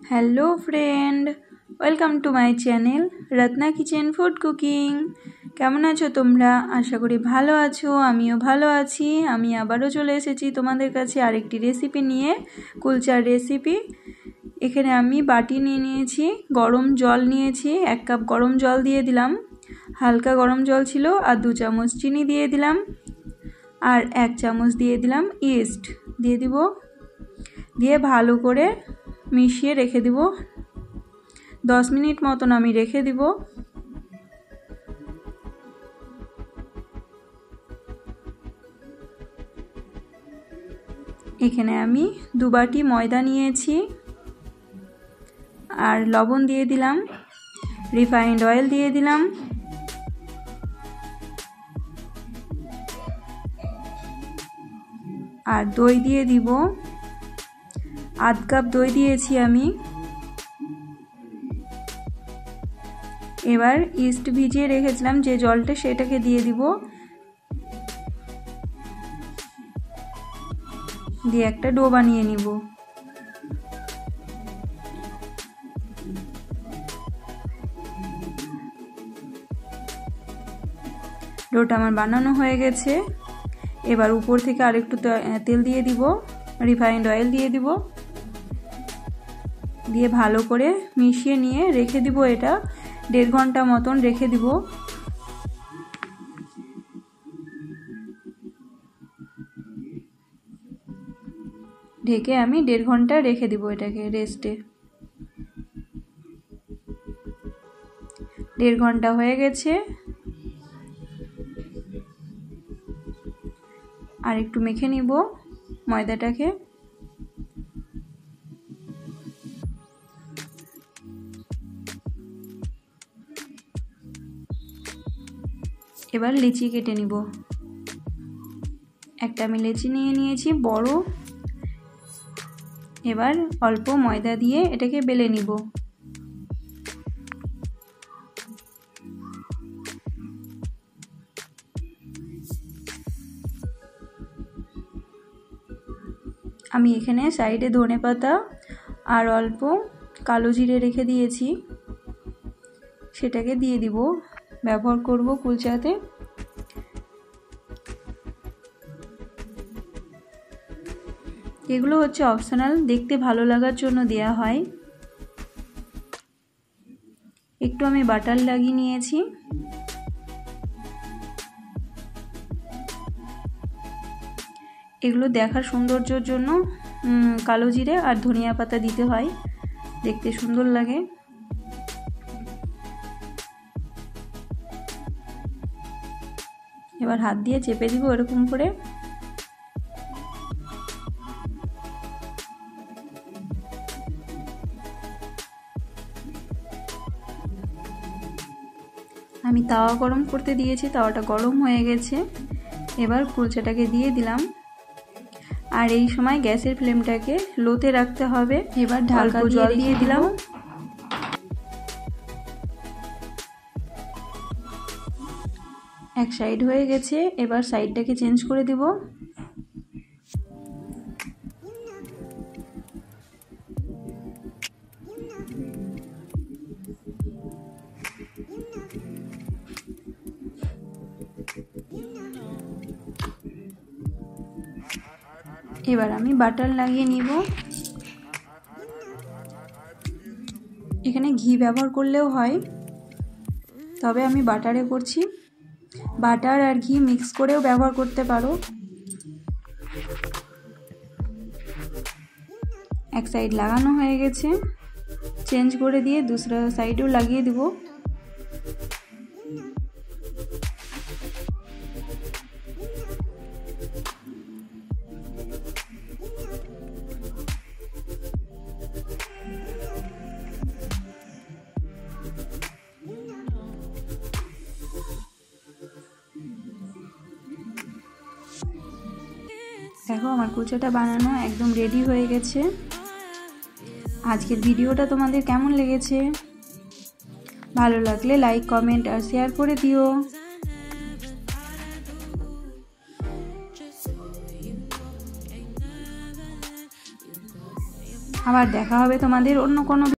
Hello friend, welcome to my channel Ratna kitchen food cooking. কেমন আছো তোমরা? আশা করি ভালো আছো, আমিও ভালো আছি। আমি আবারও চলে এসেছি তোমাদের কাছে আরেকটি রেসিপি নিয়ে, কুলচার রেসিপি। এখানে আমি বাটি নিয়ে নিয়েছি, গরম জল নিয়েছি, 1 কাপ গরম জল দিয়ে দিলাম। হালকা গরম জল ছিল, আর 2 চামচ চিনি দিয়ে দিলাম, আর 1 চামচ দিয়ে দিলাম ইস্ট দিয়ে দিব। দিয়ে ভালো করে মিশিয়ে রেখে দিব। 10 মিনিট মতন আমি রেখে দিব। এখানে আমি 2 বাটি ময়দা নিয়েছি, আর লবণ দিয়ে দিলাম, রিফাইন্ড অয়েল দিয়ে দিলাম, আর দই দিয়ে দিব। 1/2 কাপ দই দিয়েছি আমি। এবার ইস্ট ভিজিয়ে রেখেছিলাম যে জলটা, সেটাকে দিয়ে দিব। দিয়ে একটা ডো বানিয়ে নিব। ডোটা আমার বানানো হয়ে গেছে। এবার উপর থেকে আরেকটু তেল দিয়ে দিব, রিফাইন্ড অয়েল দিয়ে দিব। দিয়ে ভালো করে মিশিয়ে নিয়ে রেখে দিব। এটা 1.5 ঘন্টা মতন রেখে দিব। ঢেকে আমি 1.5 ঘন্টা রেখে দিব এটাকে রেস্টে। 1.5 ঘন্টা হয়ে গেছে। আর একটু মেখে নিব ময়দাটাকে। এবার লিচি কেটে নিব। একটা আমি লিচি নিয়ে নিয়েছি বড়। এবার অল্প ময়দা দিয়ে এটাকে বেলে নিব। আমি এখানে সাইডে ধনেপাতা আর অল্প কালো জিরে রেখে দিয়েছি, সেটাকে দিয়ে দিব, ব্যবহার করব কুলচাতে। এগুলো হচ্ছে অপশনাল, দেখতে ভালো লাগার জন্য দেয়া হয়। একটু আমি বাটার লাগিয়ে নিয়েছি। এগুলো দেখার সৌন্দর্যের জন্য কালো জিরে আর ধনিয়া পাতা দিতে হয়, দেখতে সুন্দর লাগে। এবার হাত দিয়ে চেপে দিব এরকম করে। আমি তাওয়া গরম করতে দিয়েছি, তাওয়াটা গরম হয়ে গেছে। এবার কুলচাটাকে দিয়ে দিলাম, আর এই সময় গ্যাসের ফ্লেমটাকে লোতে রাখতে হবে। এবার ঢাকা দিয়ে দিলাম। এক সাইড হয়ে গেছে, এবার সাইডটাকে চেঞ্জ করে দিব। এবার আমি বাটার লাগিয়ে নিব। এখানে ঘি ব্যবহার করলেও হয়, তবে আমি বাটারে করছি। বাটার আর ঘি মিক্স করেও ব্যবহার করতে পারো। এক সাইড লাগানো হয়ে গেছে, চেঞ্জ করে দিয়ে दूसरा সাইডেও লাগিয়ে দিব। দেখো আমার কুলচাটা বানানো একদম রেডি হয়ে গেছে। আজকের ভিডিওটা তোমাদের কেমন লেগেছে? ভালো লাগলে লাইক, কমেন্ট আর শেয়ার করে দিও। আবার দেখা হবে তোমাদের অন্য কোনো